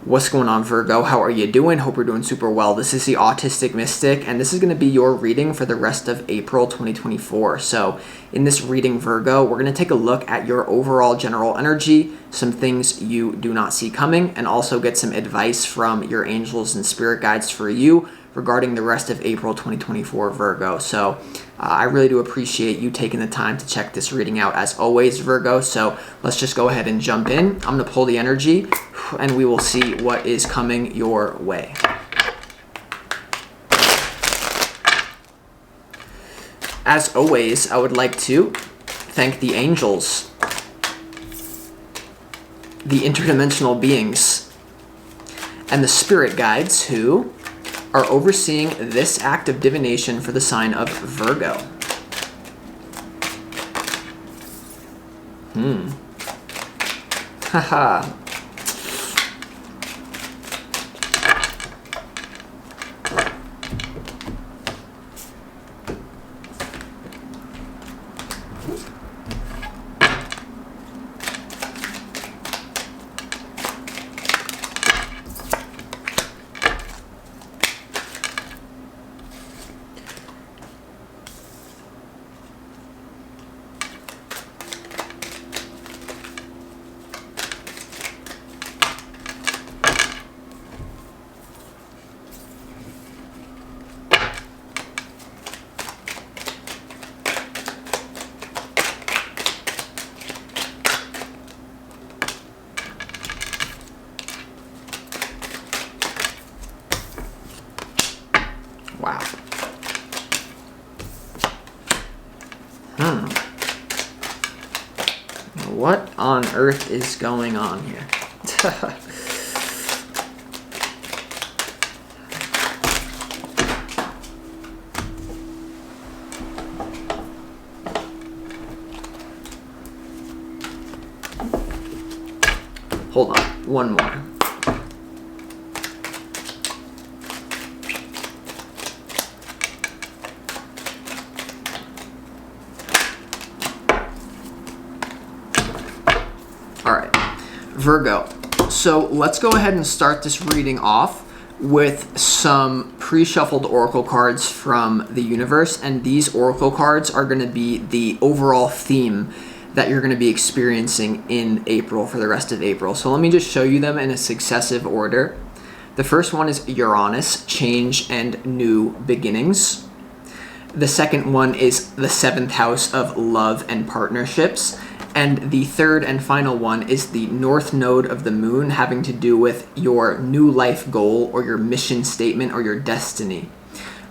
What's going on, Virgo? How are you doing? Hope you're doing super well. This is the Autistic Mystic, and this is going to be your reading for the rest of April 2024. So in this reading, Virgo, we're going to take a look at your overall general energy, some things you do not see coming, and also get some advice from your angels and spirit guides for you regarding the rest of April 2024, Virgo. So I really do appreciate you taking the time to check this reading out as always, Virgo. So let's just go ahead and jump in. I'm going to pull the energy and we will see what is coming your way. As always, I would like to thank the angels, the interdimensional beings, and the spirit guides who are overseeing this act of divination for the sign of Virgo. Haha. Wow. What on earth is going on here? Hold on, one more. Virgo. So let's go ahead and start this reading off with some pre-shuffled oracle cards from the universe, and these oracle cards are going to be the overall theme that you're going to be experiencing in April for the rest of April. So let me just show you them in a successive order. The first one is Uranus, change and new beginnings. The second one is the 7th house of love and partnerships. And the third and final one is the north node of the moon, having to do with your new life goal or your mission statement or your destiny.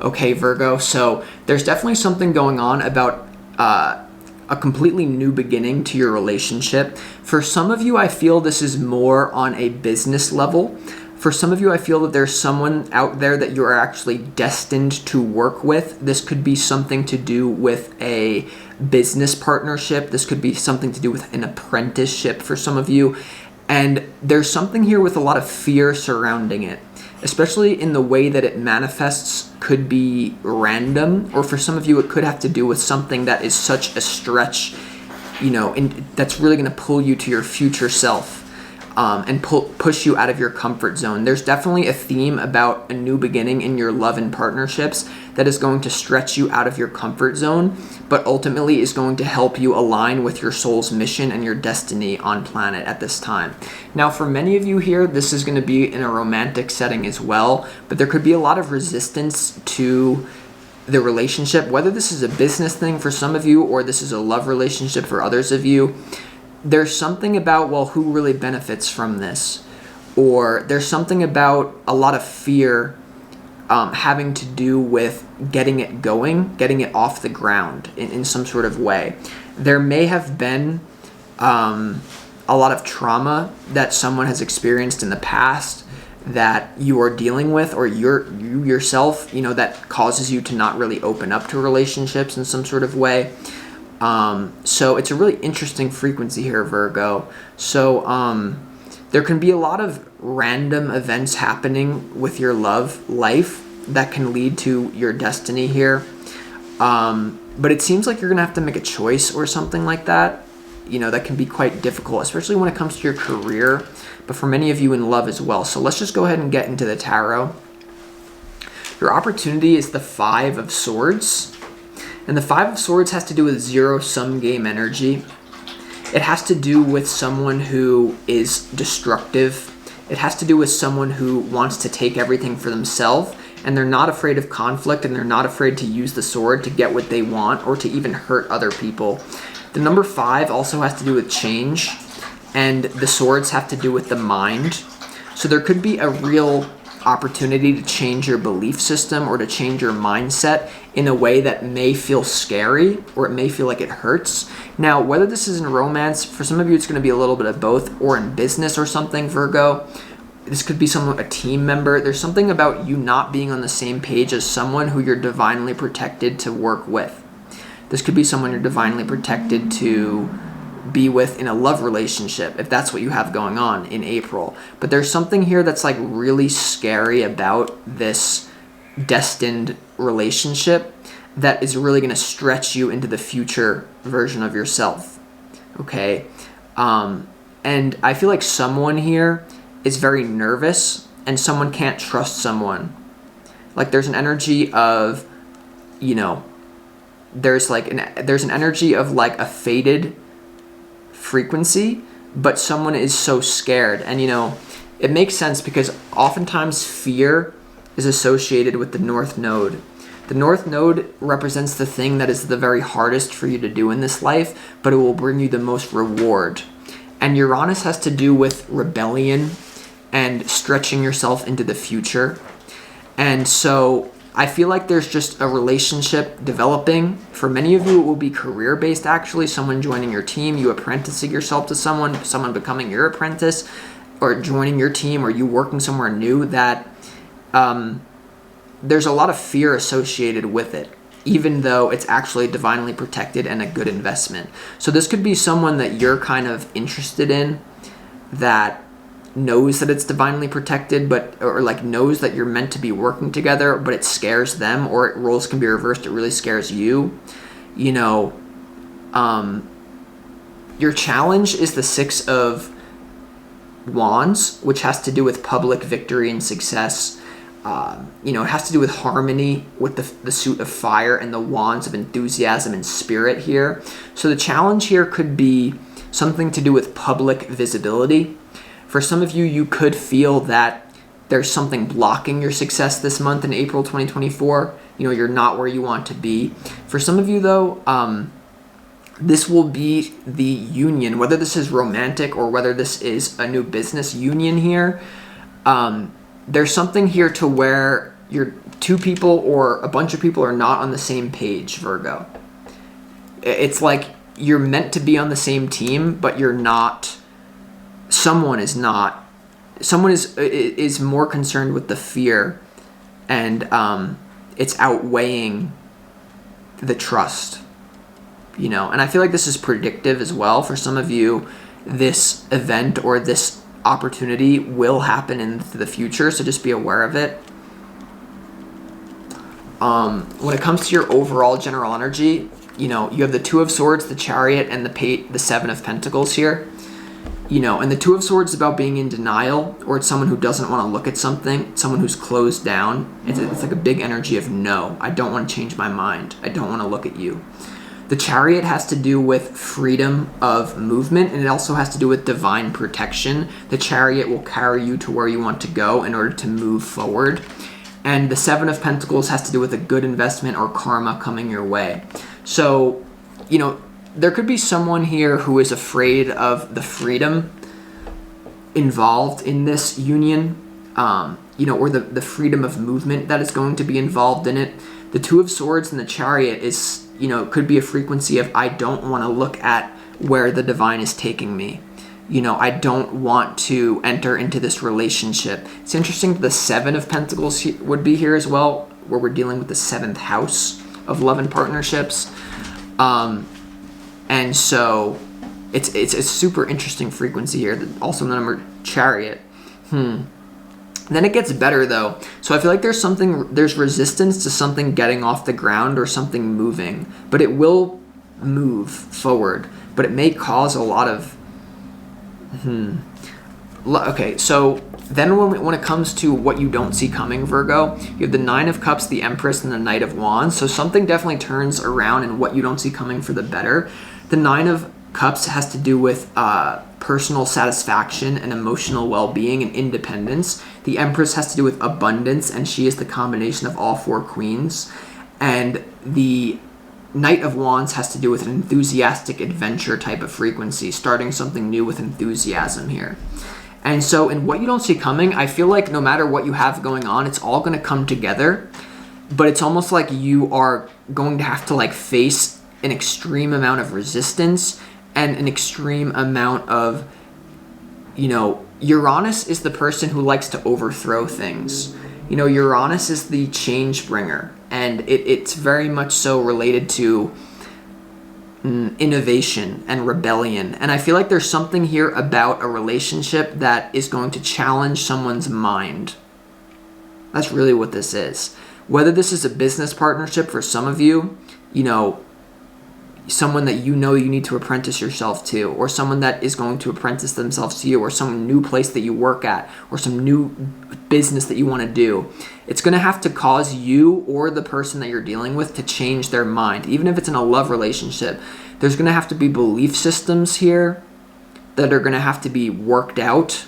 Okay, Virgo, so there's definitely something going on about a completely new beginning to your relationship. For some of you, I feel this is more on a business level. For some of you, I feel that there's someone out there that you are actually destined to work with. This could be something to do with a business partnership. This could be something to do with an apprenticeship for some of you. And there's something here with a lot of fear surrounding it, especially in the way that it manifests could be random, or for some of you, it could have to do with something that is such a stretch, and that's really going to pull you to your future self. And push you out of your comfort zone. There's definitely a theme about a new beginning in your love and partnerships that is going to stretch you out of your comfort zone, but ultimately is going to help you align with your soul's mission and your destiny on planet at this time. Now, for many of you here, this is going to be in a romantic setting as well, but there could be a lot of resistance to the relationship, whether this is a business thing for some of you or this is a love relationship for others of you. There's something about, well, who really benefits from this? Or there's something about a lot of fear having to do with getting it going, getting it off the ground in some sort of way. There may have been a lot of trauma that someone has experienced in the past that you are dealing with, or you yourself, that causes you to not really open up to relationships in some sort of way. So it's a really interesting frequency here, Virgo. So there can be a lot of random events happening with your love life that can lead to your destiny here. But it seems like you're going to have to make a choice or something like that. That can be quite difficult, especially when it comes to your career. but for many of you in love as well. So let's just go ahead and get into the tarot. Your opportunity is the Five of Swords. And the Five of Swords has to do with zero-sum game energy. It has to do with someone who is destructive. It has to do with someone who wants to take everything for themselves, and they're not afraid of conflict, and they're not afraid to use the sword to get what they want or to even hurt other people. The number 5 also has to do with change, and the swords have to do with the mind. So there could be a real opportunity to change your belief system or to change your mindset in a way that may feel scary or it may feel like it hurts. Now, whether this is in romance, for some of you it's going to be a little bit of both, or in business or something, Virgo. This could be someone, a team member. There's something about you not being on the same page as someone who you're divinely protected to work with. This could be someone you're divinely protected to be with in a love relationship, if that's what you have going on in April. But there's something here that's like really scary about this destined relationship that is really going to stretch you into the future version of yourself. Okay? And I feel like someone here is very nervous and someone can't trust someone. Like there's an energy of, you know, there's an energy of like a faded frequency, but someone is so scared. And you know, it makes sense because oftentimes fear is associated with the North Node. The North Node represents the thing that is the very hardest for you to do in this life, but it will bring you the most reward. And Uranus has to do with rebellion and stretching yourself into the future. And so I feel like there's just a relationship developing. For many of you, it will be career-based, actually. Someone joining your team, you apprenticing yourself to someone becoming your apprentice, or joining your team, or you working somewhere new, that there's a lot of fear associated with it, even though it's actually divinely protected and a good investment. So this could be someone that you're kind of interested in, that knows that it's divinely protected, or like knows that you're meant to be working together, but it scares them, or roles can be reversed, it really scares you. You know, your challenge is the Six of Wands, which has to do with public victory and success. You know, it has to do with harmony with the suit of fire and the wands of enthusiasm and spirit here. So the challenge here could be something to do with public visibility. For some of you, you could feel that there's something blocking your success this month in April 2024. You know, you're not where you want to be. For some of you, though, this will be the union, whether this is romantic or whether this is a new business union here. There's something here to where you're two people or a bunch of people are not on the same page, Virgo. It's like you're meant to be on the same team, but you're not. Someone is not. Someone is more concerned with the fear, and it's outweighing the trust. You know, and I feel like this is predictive as well. For some of you, this event or this opportunity will happen in the future, so just be aware of it. When it comes to your overall general energy, you know, you have the Two of Swords, the Chariot, and the Seven of Pentacles here. You know, and the Two of Swords is about being in denial, or it's someone who doesn't want to look at something, someone who's closed down. It's like a big energy of no, I don't want to change my mind. I don't want to look at you. The Chariot has to do with freedom of movement, and it also has to do with divine protection. The Chariot will carry you to where you want to go in order to move forward. And the Seven of Pentacles has to do with a good investment or karma coming your way. So, you know, there could be someone here who is afraid of the freedom involved in this union, you know, or the freedom of movement that is going to be involved in it. The Two of Swords and the Chariot is, you know, could be a frequency of I don't want to look at where the divine is taking me. You know, I don't want to enter into this relationship. It's interesting that the Seven of Pentacles would be here as well, where we're dealing with the 7th house of love and partnerships. And so it's a super interesting frequency here. Also the number Chariot. Then it gets better though. So I feel like there's resistance to something getting off the ground or something moving, but it will move forward. But it may cause a lot of Okay, so then when it comes to what you don't see coming, Virgo, you have the Nine of Cups, the Empress, and the Knight of Wands. So something definitely turns around in what you don't see coming for the better. The Nine of Cups has to do with personal satisfaction and emotional well-being and independence. The Empress has to do with abundance, and she is the combination of all four queens. And the Knight of Wands has to do with an enthusiastic adventure type of frequency, starting something new with enthusiasm here. And so in what you don't see coming, I feel like no matter what you have going on, it's all going to come together. But it's almost like you are going to have to like face an extreme amount of resistance and an extreme amount of, Uranus is the person who likes to overthrow things. Uranus is the change bringer, and it's very much so related to innovation and rebellion. And I feel like there's something here about a relationship that is going to challenge someone's mind. That's really what this is. Whether this is a business partnership for some of you, someone that you need to apprentice yourself to, or someone that is going to apprentice themselves to you, or some new place that you work at, or some new business that you want to do. It's going to have to cause you or the person that you're dealing with to change their mind. Even if it's in a love relationship, there's going to have to be belief systems here that are going to have to be worked out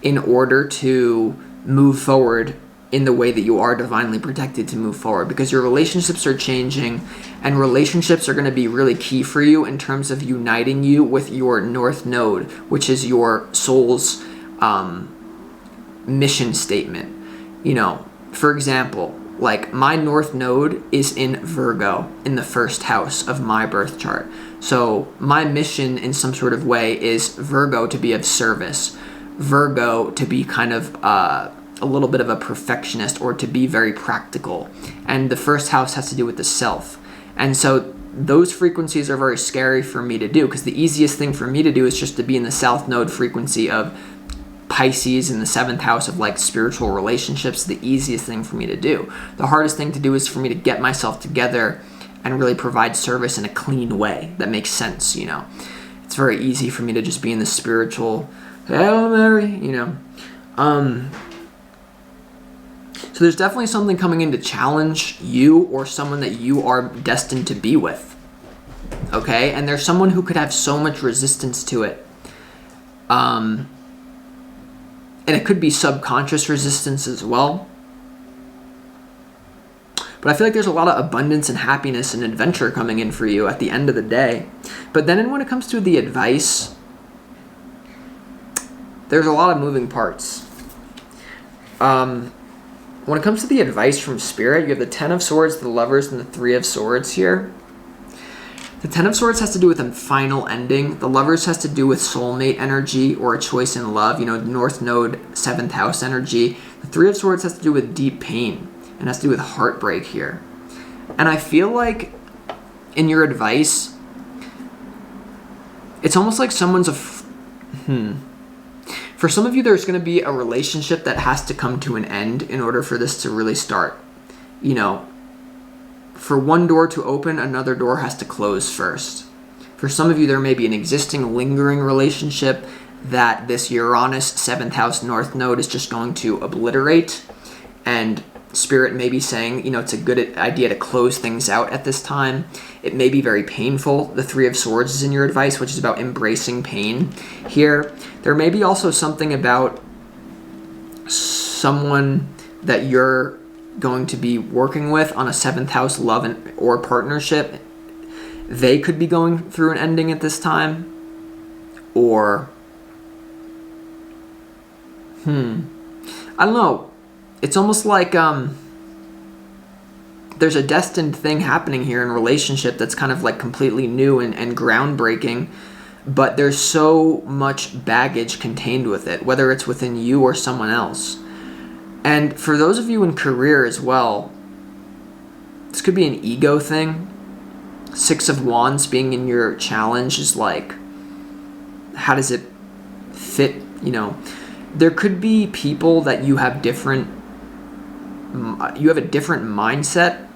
in order to move forward in the way that you are divinely protected to move forward, because your relationships are changing, and relationships are going to be really key for you in terms of uniting you with your North Node, which is your soul's mission statement. For example, like my North Node is in Virgo in the first house of my birth chart. So my mission in some sort of way is Virgo to be of service, Virgo to be kind of a little bit of a perfectionist, or to be very practical. And the first house has to do with the self. And so those frequencies are very scary for me to do, because the easiest thing for me to do is just to be in the South Node frequency of Pisces in the 7th house of like spiritual relationships. The easiest thing for me to do. The hardest thing to do is for me to get myself together and really provide service in a clean way that makes sense. It's very easy for me to just be in the spiritual, Hail Mary, So there's definitely something coming in to challenge you or someone that you are destined to be with. Okay? And there's someone who could have so much resistance to it. And it could be subconscious resistance as well. But I feel like there's a lot of abundance and happiness and adventure coming in for you at the end of the day. But then when it comes to the advice, there's a lot of moving parts. When it comes to the advice from Spirit, you have the Ten of Swords, the Lovers, and the Three of Swords here. The Ten of Swords has to do with a final ending. The Lovers has to do with soulmate energy or a choice in love, North Node, 7th house energy. The Three of Swords has to do with deep pain and has to do with heartbreak here. And I feel like in your advice, it's almost like someone's For some of you, there's going to be a relationship that has to come to an end in order for this to really start. For one door to open, another door has to close first. For some of you, there may be an existing lingering relationship that this Uranus 7th house North Node is just going to obliterate. And Spirit may be saying, it's a good idea to close things out at this time. It may be very painful. The Three of Swords is in your advice, which is about embracing pain here. There may be also something about someone that you're going to be working with on a 7th house love or partnership. They could be going through an ending at this time. Or, I don't know. It's almost like there's a destined thing happening here in relationship that's kind of like completely new and groundbreaking, but there's so much baggage contained with it, whether it's within you or someone else. And for those of you in career as well, this could be an ego thing. 6 of Wands being in your challenge is like, how does it fit? There could be people that you have a different mindset,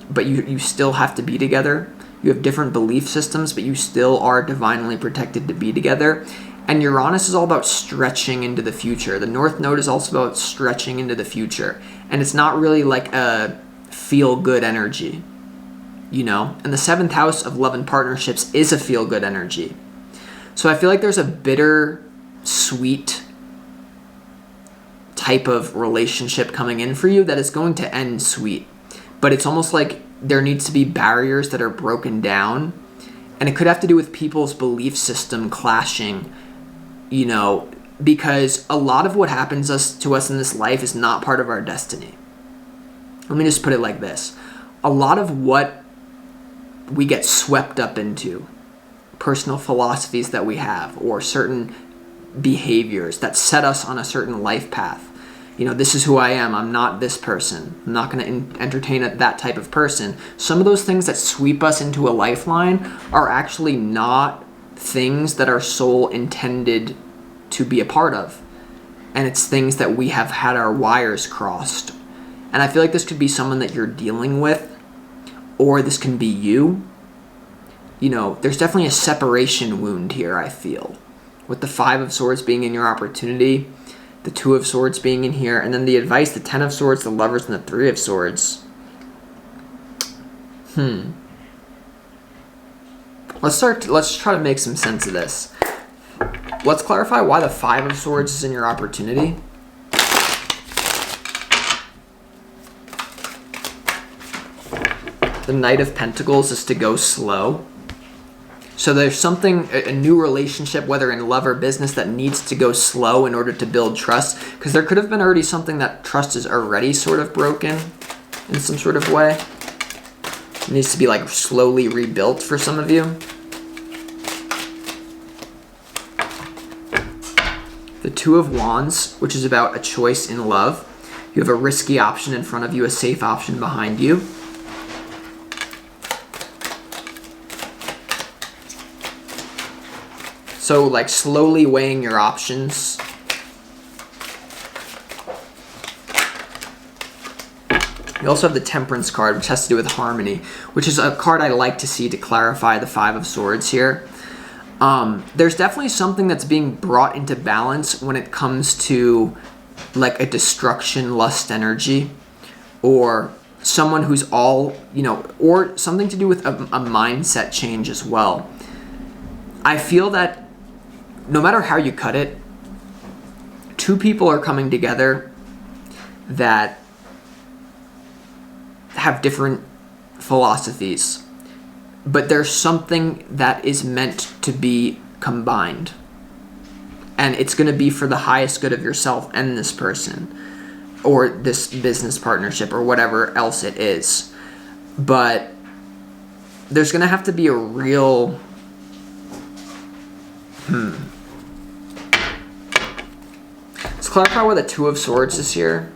but you still have to be together. You have different belief systems, but you still are divinely protected to be together. And Uranus is all about stretching into the future. The North Node is also about stretching into the future. And it's not really like a feel-good energy, you know? And the 7th house of love and partnerships is a feel-good energy. So I feel like there's a bitter, sweet type of relationship coming in for you that is going to end sweet. But it's almost like there needs to be barriers that are broken down. And it could have to do with people's belief system clashing, you know, because a lot of what happens to us in this life is not part of our destiny. Let me just put it like this. A lot of what we get swept up into, personal philosophies that we have, or certain behaviors that set us on a certain life path. You know, this is who I am. I'm not this person. I'm not going to entertain that type of person. Some of those things that sweep us into a lifeline are actually not things that our soul intended to be a part of. And it's things that we have had our wires crossed. And I feel like this could be someone that you're dealing with, or this can be you. You know, there's definitely a separation wound here, I feel. With the 5 of Swords being in your opportunity, the 2 of Swords being in here, and then the advice, the 10 of Swords, the Lovers, and the 3 of Swords. Let's try to make some sense of this. Let's clarify why the 5 of Swords is in your opportunity. The Knight of Pentacles is to go slow. So there's something, a new relationship, whether in love or business, that needs to go slow in order to build trust. Because there could have been already something that trust is already sort of broken in some sort of way. It needs to be like slowly rebuilt for some of you. The 2 of Wands, which is about a choice in love. You have a risky option in front of you, a safe option behind you. So like slowly weighing your options. You also have the Temperance card, which has to do with harmony, which is a card I like to see to clarify the 5 of Swords here. There's definitely something that's being brought into balance when it comes to like a destruction lust energy, or someone who's all, you know, or something to do with a mindset change as well. I feel that no matter how you cut it, 2 people are coming together that have different philosophies, but there's something that is meant to be combined. And it's going to be for the highest good of yourself and this person, or this business partnership, or whatever else it is. But there's going to have to be a real... Let's clarify why the 2 of Swords is here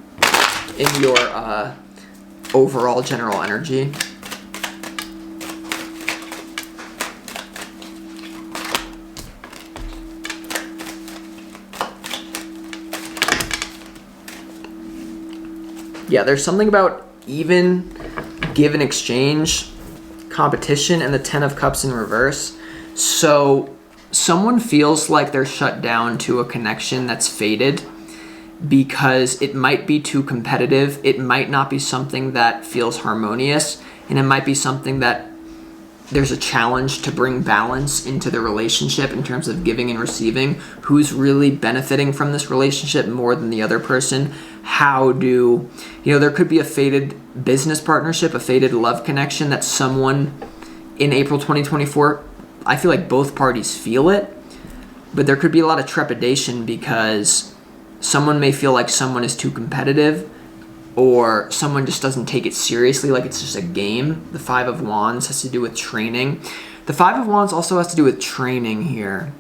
in your overall general energy. Yeah, there's something about even, give and exchange, competition, and the 10 of Cups in reverse. So someone feels like they're shut down to a connection that's faded because it might be too competitive. It might not be something that feels harmonious, and it might be something that there's a challenge to bring balance into the relationship in terms of giving and receiving. Who's really benefiting from this relationship more than the other person? How do, you know, there could be a faded business partnership, a faded love connection that someone in April 2024, I feel like both parties feel it, but there could be a lot of trepidation because someone may feel like someone is too competitive, or someone just doesn't take it seriously, like it's just a game. The 5 of Wands has to do with training. The 5 of Wands also has to do with training here.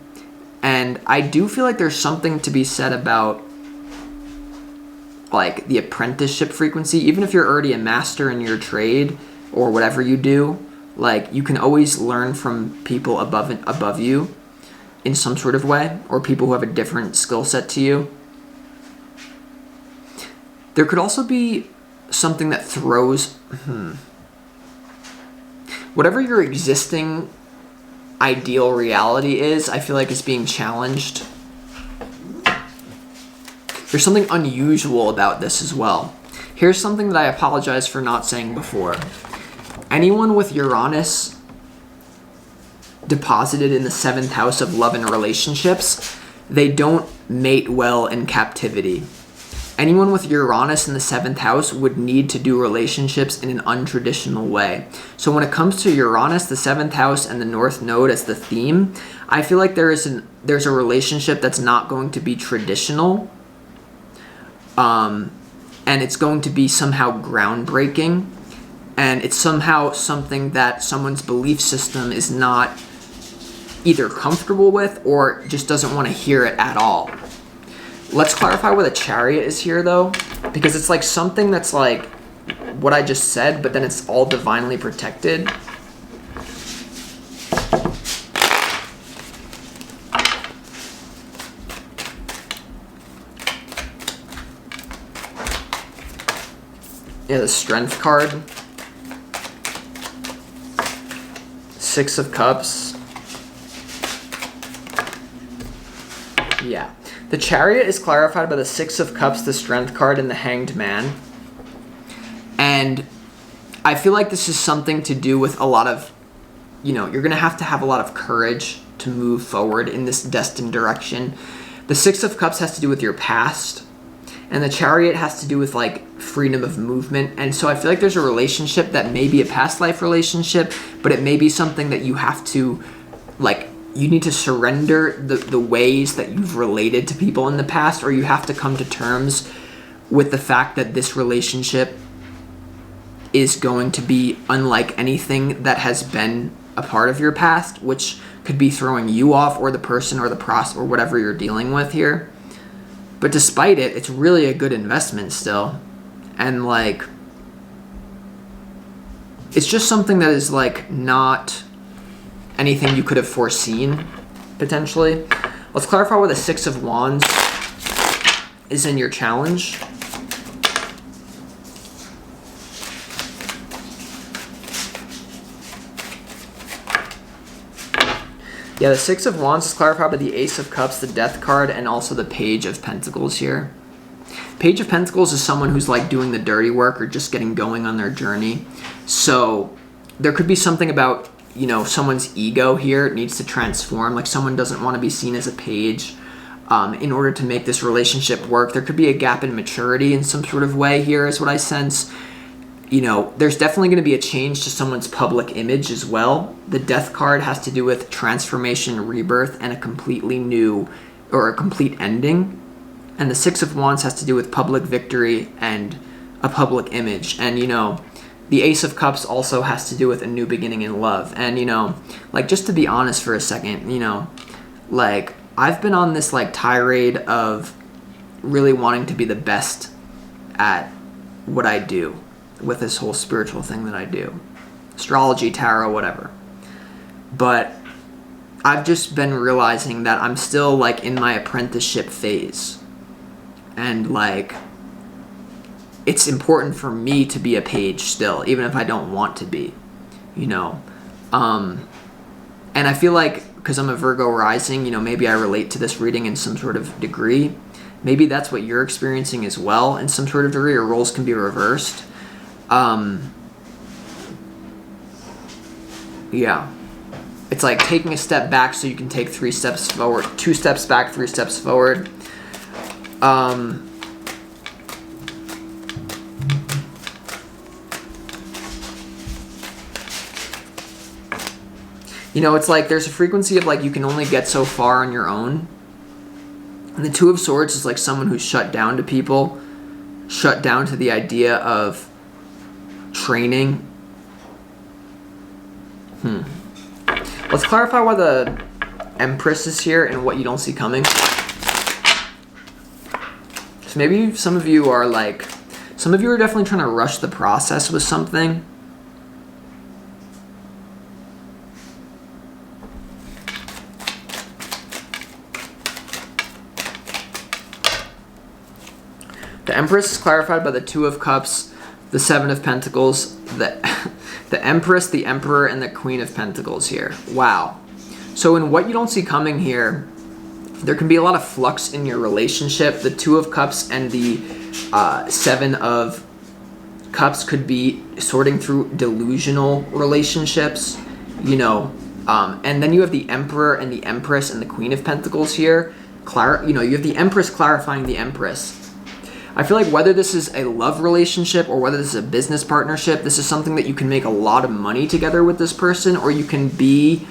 And I do feel like there's something to be said about like the apprenticeship frequency. Even if you're already a master in your trade or whatever you do, like you can always learn from people above you in some sort of way, or people who have a different skill set to you. There could also be something that throws... Whatever your existing ideal reality is, I feel like it's being challenged. There's something unusual about this as well. Here's something that I apologize for not saying before. Anyone with Uranus deposited in the 7th house of love and relationships, they don't mate well in captivity. Anyone with Uranus in the 7th house would need to do relationships in an untraditional way. So when it comes to Uranus, the 7th house, and the North Node as the theme, I feel like there's a relationship that's not going to be traditional. And it's going to be somehow groundbreaking. And it's somehow something that someone's belief system is not either comfortable with or just doesn't want to hear it at all. Let's clarify what a Chariot is here, though, because it's like something that's like what I just said, but then it's all divinely protected. Yeah, the Strength card. 6 of Cups. Yeah. The Chariot is clarified by the 6 of Cups, the Strength card, and the Hanged Man. And I feel like this is something to do with a lot of, you're going to have a lot of courage to move forward in this destined direction. The 6 of Cups has to do with your past. And the Chariot has to do with, like, freedom of movement. And so I feel like there's a relationship that may be a past life relationship, but it may be something that you have to, like, you need to surrender the ways that you've related to people in the past, or you have to come to terms with the fact that this relationship is going to be unlike anything that has been a part of your past, which could be throwing you off or the person or the process or whatever you're dealing with here. But despite it, it's really a good investment still. And like, it's just something that is like not anything you could have foreseen, potentially. Let's clarify why the 6 of Wands is in your challenge. Yeah, the 6 of Wands is clarified by the Ace of Cups, the Death card, and also the Page of Pentacles here. Page of Pentacles is someone who's like doing the dirty work or just getting going on their journey. So there could be something about, someone's ego here needs to transform. Like someone doesn't want to be seen as a page in order to make this relationship work. There could be a gap in maturity in some sort of way here is what I sense. There's definitely going to be a change to someone's public image as well. The Death card has to do with transformation, rebirth, and a completely new or a complete ending. And the 6 of Wands has to do with public victory and a public image. And, the Ace of Cups also has to do with a new beginning in love. And, just to be honest for a second, I've been on this, tirade of really wanting to be the best at what I do with this whole spiritual thing that I do. Astrology, tarot, whatever. But I've just been realizing that I'm still, in my apprenticeship phase. And, it's important for me to be a page still, even if I don't want to be, And I feel like, because I'm a Virgo rising, maybe I relate to this reading in some sort of degree. Maybe that's what you're experiencing as well in some sort of degree, or roles can be reversed. Yeah. It's like taking a step back so you can take 3 steps forward, 2 steps back, 3 steps forward. It's like there's a frequency of you can only get so far on your own. And the 2 of Swords is like someone who's shut down to people, shut down to the idea of training. Let's clarify why the Empress is here and what you don't see coming. So maybe some of you are definitely trying to rush the process with something. The Empress is clarified by the 2 of Cups, the 7 of Pentacles, the Empress, the Emperor, and the Queen of Pentacles here. Wow. So in what you don't see coming here, there can be a lot of flux in your relationship. The Two of Cups and the Seven of Cups could be sorting through delusional relationships, you know. And then you have the Emperor and the Empress and the Queen of Pentacles here. You have the Empress clarifying the Empress. I feel like whether this is a love relationship or whether this is a business partnership, this is something that you can make a lot of money together with this person, or you can be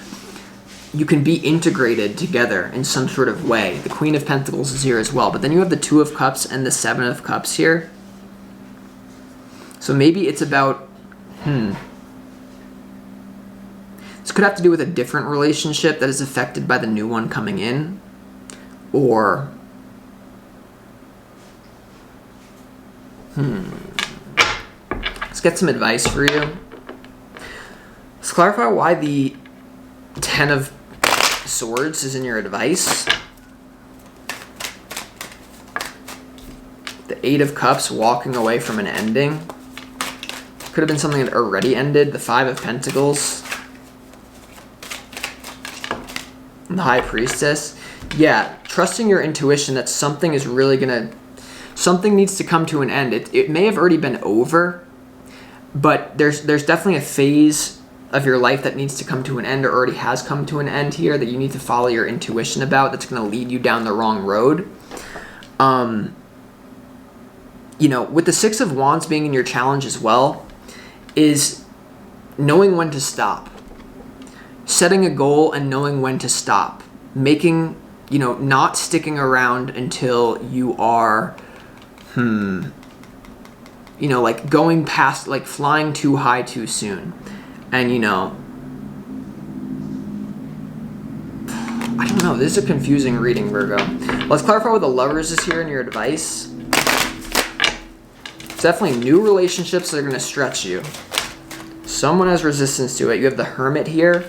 integrated together in some sort of way. The Queen of Pentacles is here as well, but then you have the Two of Cups and the Seven of Cups here. So maybe it's about, this could have to do with a different relationship that is affected by the new one coming in, or let's get some advice for you. Let's clarify why the Ten of Swords is in your advice. The Eight of Cups, walking away from an ending. Could have been something that already ended. The Five of Pentacles. And the High Priestess. Yeah, trusting your intuition that something is really something needs to come to an end. It may have already been over, but there's definitely a phase of your life that needs to come to an end, or already has come to an end here, that you need to follow your intuition about, that's going to lead you down the wrong road. You know, with the Six of Wands being in your challenge as well, is knowing when to stop. Setting a goal and knowing when to stop. Making, you know, not sticking around until you are, you know, like going past, like flying too high too soon. And, you know, I don't know. This is a confusing reading, Virgo. Let's clarify what the Lovers is here in your advice. It's definitely new relationships that are going to stretch you. Someone has resistance to it. You have the Hermit here.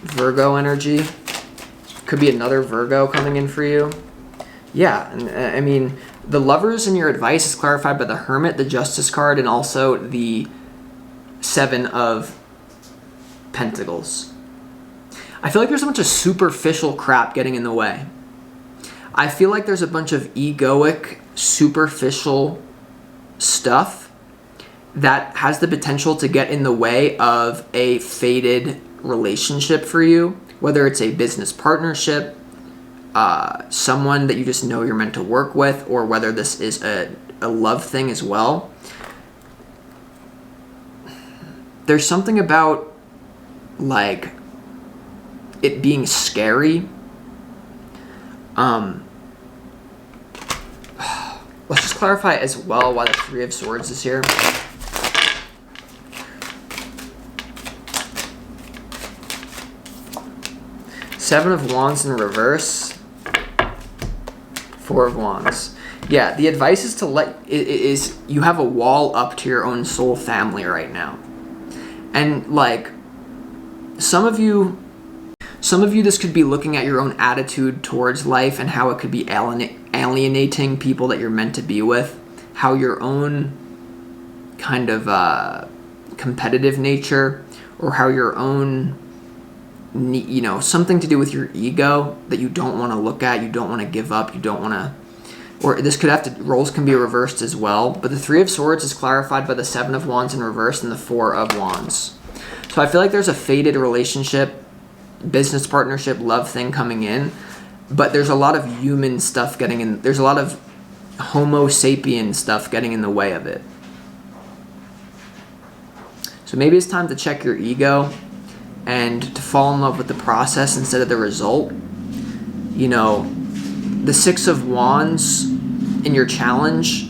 Virgo energy. Could be another Virgo coming in for you. Yeah, and I mean, the Lovers in your advice is clarified by the Hermit, the Justice card, and also the Seven of Pentacles. I feel like there's a bunch of superficial crap getting in the way. I feel like there's a bunch of egoic, superficial stuff that has the potential to get in the way of a fated relationship for you, whether it's a business partnership, someone that you just know you're meant to work with, or whether this is a love thing as well. There's something about, like, it being scary. Let's just clarify as well why the Three of Swords is here. Seven of Wands in reverse. Four of Wands. Yeah, the advice is to is you have a wall up to your own soul family right now. And, like, some of you, this could be looking at your own attitude towards life and how it could be alienating people that you're meant to be with. How your own kind of competitive nature, or how your own, you know, something to do with your ego that you don't want to look at, you don't want to give up, you don't want to, or this could have to, roles can be reversed as well. But the Three of Swords is clarified by the Seven of Wands in reverse and the Four of Wands. So I feel like there's a fated relationship, business partnership, love thing coming in, but there's a lot of human stuff getting in. There's a lot of Homo sapien stuff getting in the way of it. So maybe it's time to check your ego and to fall in love with the process instead of the result. You know, the Six of Wands in your challenge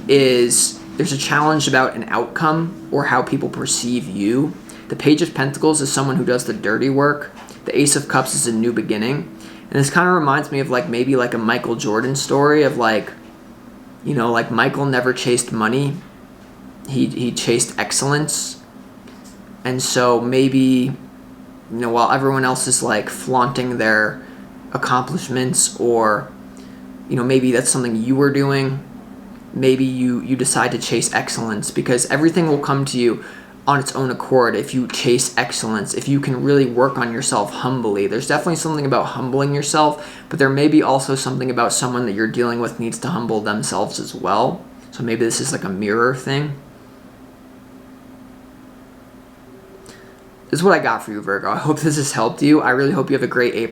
is, there's a challenge about an outcome or how people perceive you. The Page of Pentacles is someone who does the dirty work. The Ace of Cups is a new beginning. And this kind of reminds me of, like, maybe like a Michael Jordan story of, like, you know, like Michael never chased money. He chased excellence. And so maybe, you know, while everyone else is, like, flaunting their accomplishments, or, you know, maybe that's something you were doing, maybe you decide to chase excellence, because everything will come to you. on its own accord, if you chase excellence, if you can really work on yourself humbly. There's definitely something about humbling yourself, but there may be also something about someone that you're dealing with needs to humble themselves as well. So maybe this is like a mirror thing. This is what I got for you, Virgo. I hope this has helped you. I really hope you have a great April.